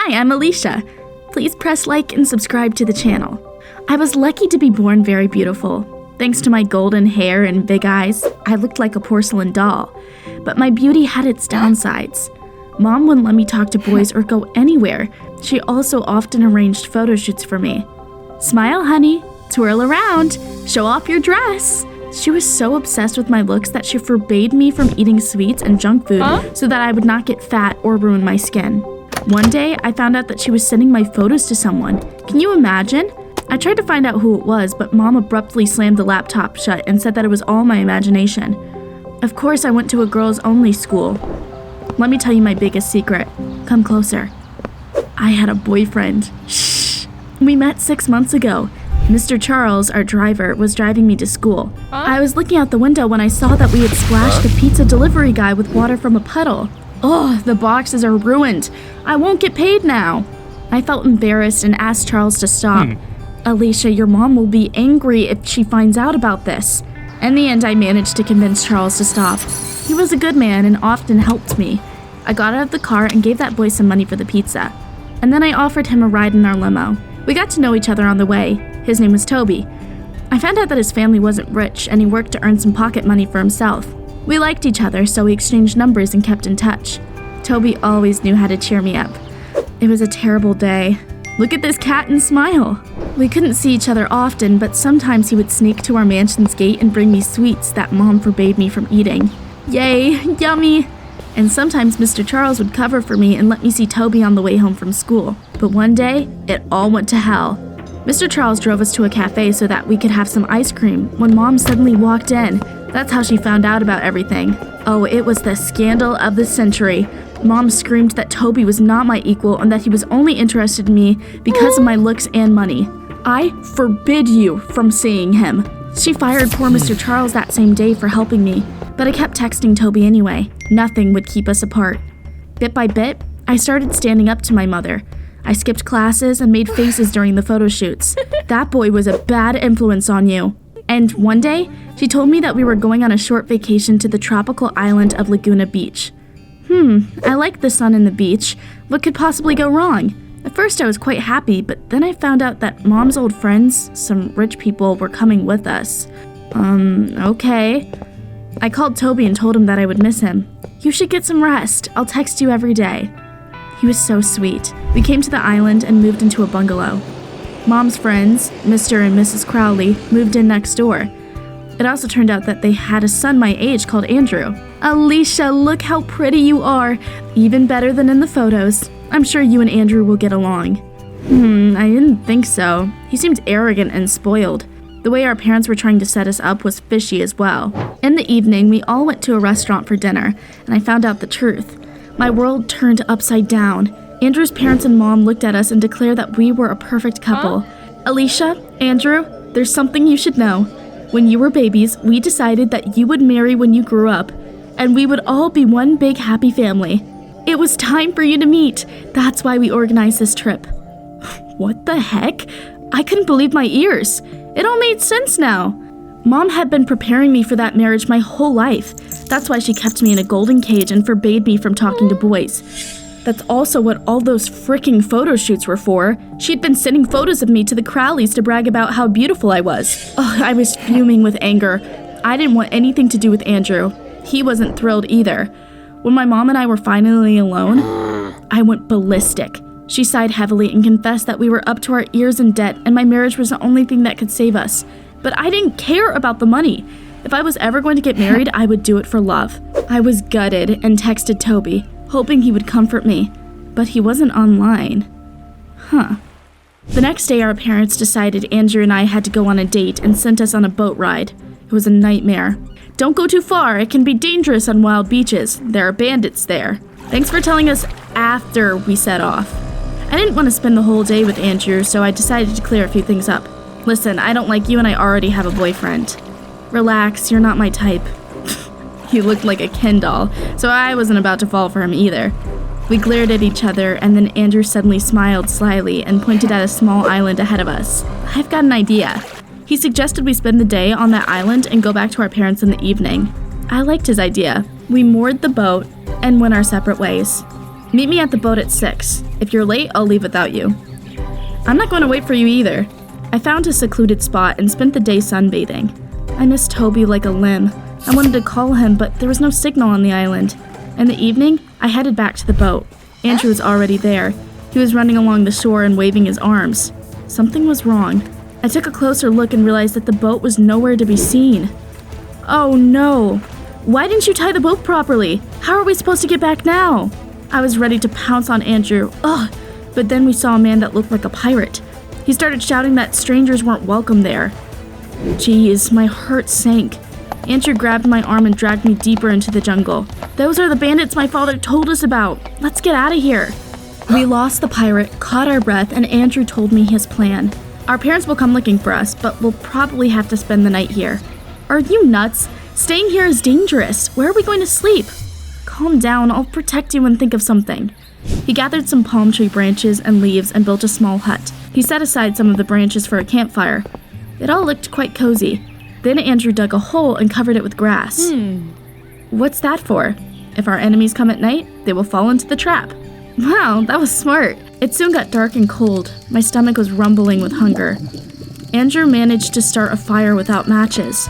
Hi, I'm Alicia. Please press like and subscribe to the channel. I was lucky to be born very beautiful. Thanks to my golden hair and big eyes, I looked like a porcelain doll. But my beauty had its downsides. Mom wouldn't let me talk to boys or go anywhere. She also often arranged photo shoots for me. Smile, honey. Twirl around. Show off your dress. She was so obsessed with my looks that she forbade me from eating sweets and junk food so that I would not get fat or ruin my skin. One day, I found out that she was sending my photos to someone. Can you imagine? I tried to find out who it was, but Mom abruptly slammed the laptop shut and said that it was all my imagination. Of course, I went to a girls-only school. Let me tell you my biggest secret. Come closer. I had a boyfriend. Shh. We met 6 months ago. Mr. Charles, our driver, was driving me to school. I was looking out the window when I saw that we had splashed the pizza delivery guy with water from a puddle. Oh, the boxes are ruined. I won't get paid now. I felt embarrassed and asked Charles to stop. Alicia, your mom will be angry if she finds out about this. In the end, I managed to convince Charles to stop. He was a good man and often helped me. I got out of the car and gave that boy some money for the pizza. And then I offered him a ride in our limo. We got to know each other on the way. His name was Toby. I found out that his family wasn't rich and he worked to earn some pocket money for himself. We liked each other, so we exchanged numbers and kept in touch. Toby always knew how to cheer me up. It was a terrible day. Look at this cat and smile. We couldn't see each other often, but sometimes he would sneak to our mansion's gate and bring me sweets that Mom forbade me from eating. Yay, yummy! And sometimes Mr. Charles would cover for me and let me see Toby on the way home from school. But one day, it all went to hell. Mr. Charles drove us to a cafe so that we could have some ice cream when Mom suddenly walked in. That's how she found out about everything. Oh, it was the scandal of the century. Mom screamed that Toby was not my equal and that he was only interested in me because of my looks and money. I forbid you from seeing him. She fired poor Mr. Charles that same day for helping me, but I kept texting Toby anyway. Nothing would keep us apart. Bit by bit, I started standing up to my mother. I skipped classes and made faces during the photo shoots. That boy was a bad influence on you. And one day, she told me that we were going on a short vacation to the tropical island of Laguna Beach. I liked the sun and the beach. What could possibly go wrong? At first I was quite happy, but then I found out that Mom's old friends, some rich people, were coming with us. Okay. I called Toby and told him that I would miss him. You should get some rest. I'll text you every day. He was so sweet. We came to the island and moved into a bungalow. Mom's friends, Mr. and Mrs. Crowley, moved in next door. It also turned out that they had a son my age called Andrew. Alicia, look how pretty you are. Even better than in the photos. I'm sure you and Andrew will get along. I didn't think so. He seemed arrogant and spoiled. The way our parents were trying to set us up was fishy as well. In the evening, we all went to a restaurant for dinner, and I found out the truth. My world turned upside down. Andrew's parents and Mom looked at us and declared that we were a perfect couple. Alicia, Andrew, there's something you should know. When you were babies, we decided that you would marry when you grew up, and we would all be one big happy family. It was time for you to meet. That's why we organized this trip. What the heck? I couldn't believe my ears. It all made sense now. Mom had been preparing me for that marriage my whole life. That's why she kept me in a golden cage and forbade me from talking to boys. That's also what all those fricking photo shoots were for. She'd been sending photos of me to the Crowleys to brag about how beautiful I was. I was fuming with anger. I didn't want anything to do with Andrew. He wasn't thrilled either. When my mom and I were finally alone, I went ballistic. She sighed heavily and confessed that we were up to our ears in debt and my marriage was the only thing that could save us. But I didn't care about the money. If I was ever going to get married, I would do it for love. I was gutted and texted Toby, hoping he would comfort me, but he wasn't online. The next day, our parents decided Andrew and I had to go on a date and sent us on a boat ride. It was a nightmare. Don't go too far, it can be dangerous on wild beaches. There are bandits there. Thanks for telling us after we set off. I didn't want to spend the whole day with Andrew, so I decided to clear a few things up. Listen, I don't like you and I already have a boyfriend. Relax, you're not my type. He looked like a Ken doll, so I wasn't about to fall for him either. We glared at each other, and then Andrew suddenly smiled slyly and pointed at a small island ahead of us. I've got an idea. He suggested we spend the day on that island and go back to our parents in the evening. I liked his idea. We moored the boat and went our separate ways. Meet me at the boat at 6. If you're late, I'll leave without you. I'm not going to wait for you either. I found a secluded spot and spent the day sunbathing. I missed Toby like a limb. I wanted to call him, but there was no signal on the island. In the evening, I headed back to the boat. Andrew was already there. He was running along the shore and waving his arms. Something was wrong. I took a closer look and realized that the boat was nowhere to be seen. Oh no! Why didn't you tie the boat properly? How are we supposed to get back now? I was ready to pounce on Andrew. Ugh! But then we saw a man that looked like a pirate. He started shouting that strangers weren't welcome there. Jeez, my heart sank. Andrew grabbed my arm and dragged me deeper into the jungle. Those are the bandits my father told us about. Let's get out of here. We lost the pirate, caught our breath, and Andrew told me his plan. Our parents will come looking for us, but we'll probably have to spend the night here. Are you nuts? Staying here is dangerous. Where are we going to sleep? Calm down, I'll protect you and think of something. He gathered some palm tree branches and leaves and built a small hut. He set aside some of the branches for a campfire. It all looked quite cozy. Then Andrew dug a hole and covered it with grass. What's that for? If our enemies come at night, they will fall into the trap. Wow, that was smart. It soon got dark and cold. My stomach was rumbling with hunger. Andrew managed to start a fire without matches.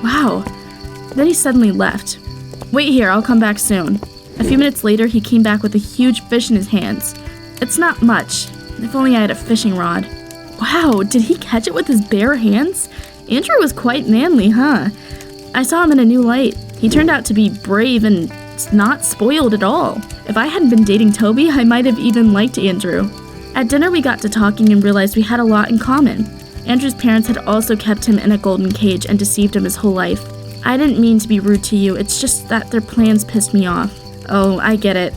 Wow. Then he suddenly left. Wait here, I'll come back soon. A few minutes later, he came back with a huge fish in his hands. It's not much. If only I had a fishing rod. Wow, did he catch it with his bare hands? Andrew was quite manly, huh? I saw him in a new light. He turned out to be brave and not spoiled at all. If I hadn't been dating Toby, I might have even liked Andrew. At dinner, we got to talking and realized we had a lot in common. Andrew's parents had also kept him in a golden cage and deceived him his whole life. I didn't mean to be rude to you, it's just that their plans pissed me off. Oh, I get it.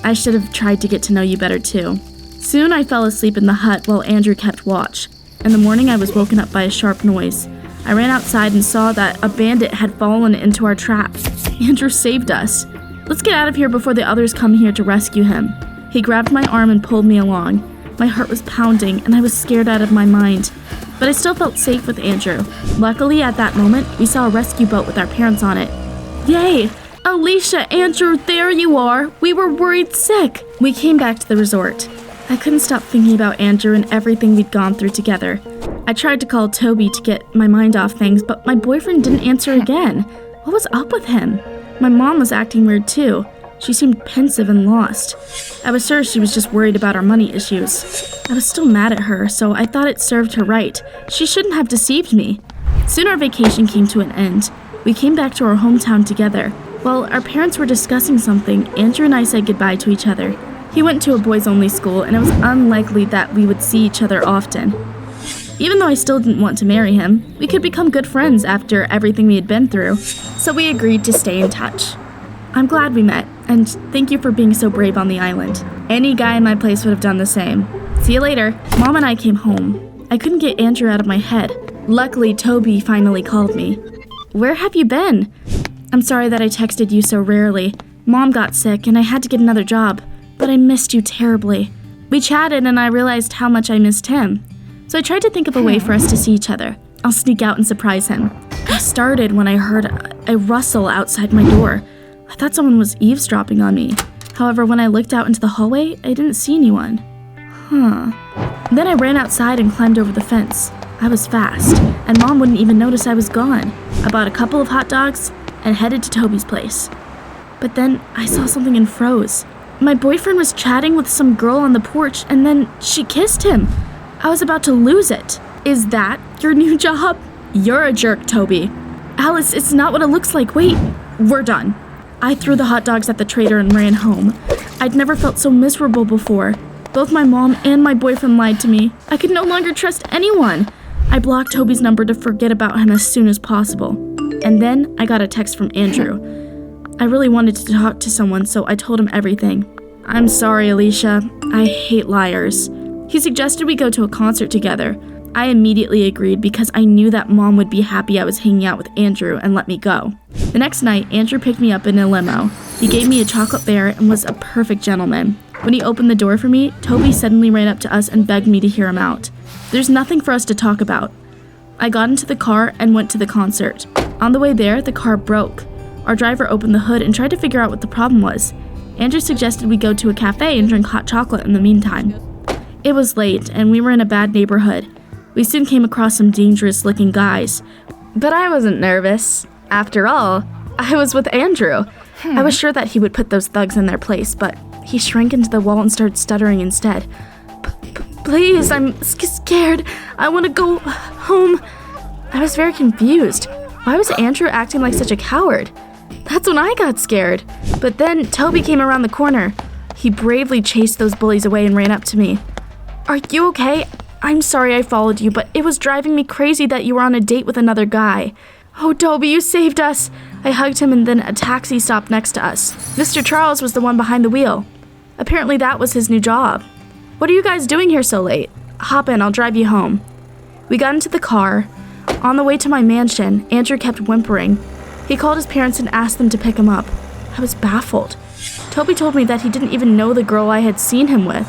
I should have tried to get to know you better too. Soon I fell asleep in the hut while Andrew kept watch. In the morning I was woken up by a sharp noise. I ran outside and saw that a bandit had fallen into our trap. Andrew saved us. Let's get out of here before the others come here to rescue him. He grabbed my arm and pulled me along. My heart was pounding and I was scared out of my mind. But I still felt safe with Andrew. Luckily, at that moment, we saw a rescue boat with our parents on it. Yay! Alicia, Andrew, there you are! We were worried sick! We came back to the resort. I couldn't stop thinking about Andrew and everything we'd gone through together. I tried to call Toby to get my mind off things, but my boyfriend didn't answer again. What was up with him? My mom was acting weird too. She seemed pensive and lost. I was sure she was just worried about our money issues. I was still mad at her, so I thought it served her right. She shouldn't have deceived me. Soon our vacation came to an end. We came back to our hometown together. While our parents were discussing something, Andrew and I said goodbye to each other. He went to a boys-only school, and it was unlikely that we would see each other often. Even though I still didn't want to marry him, we could become good friends after everything we had been through, so we agreed to stay in touch. I'm glad we met, and thank you for being so brave on the island. Any guy in my place would have done the same. See you later. Mom and I came home. I couldn't get Andrew out of my head. Luckily, Toby finally called me. Where have you been? I'm sorry that I texted you so rarely. Mom got sick, and I had to get another job. But I missed you terribly. We chatted and I realized how much I missed him. So I tried to think of a way for us to see each other. I'll sneak out and surprise him. I started when I heard a rustle outside my door. I thought someone was eavesdropping on me. However, when I looked out into the hallway, I didn't see anyone. Then I ran outside and climbed over the fence. I was fast, and Mom wouldn't even notice I was gone. I bought a couple of hot dogs and headed to Toby's place. But then I saw something and froze. My boyfriend was chatting with some girl on the porch, and then she kissed him. I was about to lose it. Is that your new job? You're a jerk, Toby. Alice, it's not what it looks like. Wait, we're done. I threw the hot dogs at the trader and ran home. I'd never felt so miserable before. Both my mom and my boyfriend lied to me. I could no longer trust anyone. I blocked Toby's number to forget about him as soon as possible. And then I got a text from Andrew. I really wanted to talk to someone, so I told him everything. I'm sorry, Alicia. I hate liars. He suggested we go to a concert together. I immediately agreed because I knew that Mom would be happy I was hanging out with Andrew and let me go. The next night, Andrew picked me up in a limo. He gave me a chocolate bear and was a perfect gentleman. When he opened the door for me, Toby suddenly ran up to us and begged me to hear him out. There's nothing for us to talk about. I got into the car and went to the concert. On the way there, the car broke. Our driver opened the hood and tried to figure out what the problem was. Andrew suggested we go to a cafe and drink hot chocolate in the meantime. It was late, and we were in a bad neighborhood. We soon came across some dangerous-looking guys. But I wasn't nervous. After all, I was with Andrew. I was sure that he would put those thugs in their place, but he shrank into the wall and started stuttering instead. Please, I'm scared. I want to go home. I was very confused. Why was Andrew acting like such a coward? That's when I got scared. But then Toby came around the corner. He bravely chased those bullies away and ran up to me. Are you okay? I'm sorry I followed you, but it was driving me crazy that you were on a date with another guy. Oh, Toby, you saved us. I hugged him and then a taxi stopped next to us. Mr. Charles was the one behind the wheel. Apparently that was his new job. What are you guys doing here so late? Hop in, I'll drive you home. We got into the car. On the way to my mansion, Andrew kept whimpering. He called his parents and asked them to pick him up. I was baffled. Toby told me that he didn't even know the girl I had seen him with.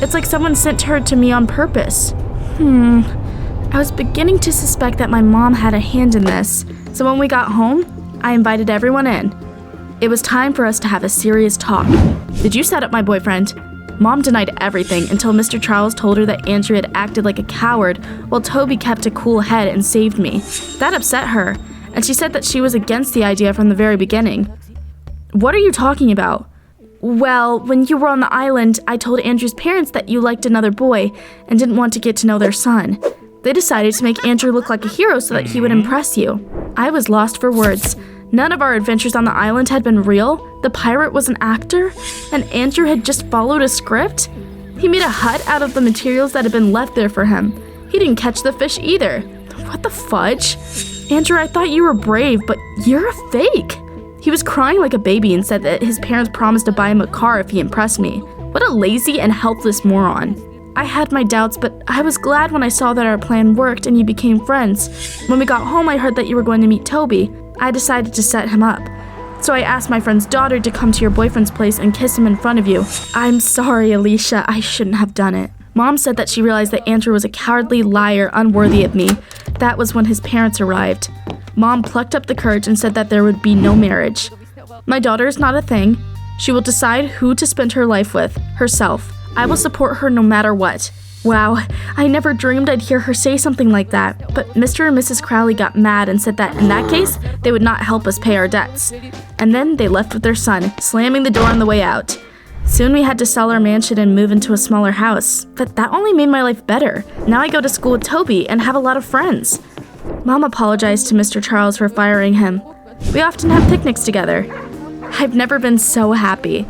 It's like someone sent her to me on purpose. I was beginning to suspect that my mom had a hand in this, so when we got home, I invited everyone in. It was time for us to have a serious talk. Did you set up my boyfriend? Mom denied everything until Mr. Charles told her that Andrew had acted like a coward while Toby kept a cool head and saved me. That upset her, and she said that she was against the idea from the very beginning. What are you talking about? Well, when you were on the island, I told Andrew's parents that you liked another boy and didn't want to get to know their son. They decided to make Andrew look like a hero so that he would impress you. I was lost for words. None of our adventures on the island had been real. The pirate was an actor, and Andrew had just followed a script. He made a hut out of the materials that had been left there for him. He didn't catch the fish either. What the fudge? Andrew, I thought you were brave, but you're a fake. He was crying like a baby and said that his parents promised to buy him a car if he impressed me. What a lazy and helpless moron. I had my doubts, but I was glad when I saw that our plan worked and you became friends. When we got home, I heard that you were going to meet Toby. I decided to set him up. So I asked my friend's daughter to come to your boyfriend's place and kiss him in front of you. I'm sorry, Alicia. I shouldn't have done it. Mom said that she realized that Andrew was a cowardly liar unworthy of me. That was when his parents arrived. Mom plucked up the courage and said that there would be no marriage. My daughter is not a thing. She will decide who to spend her life with, herself. I will support her no matter what. Wow, I never dreamed I'd hear her say something like that. But Mr. and Mrs. Crowley got mad and said that in that case, they would not help us pay our debts. And then they left with their son, slamming the door on the way out. Soon we had to sell our mansion and move into a smaller house, but that only made my life better. Now I go to school with Toby and have a lot of friends. Mom apologized to Mr. Charles for firing him. We often have picnics together. I've never been so happy.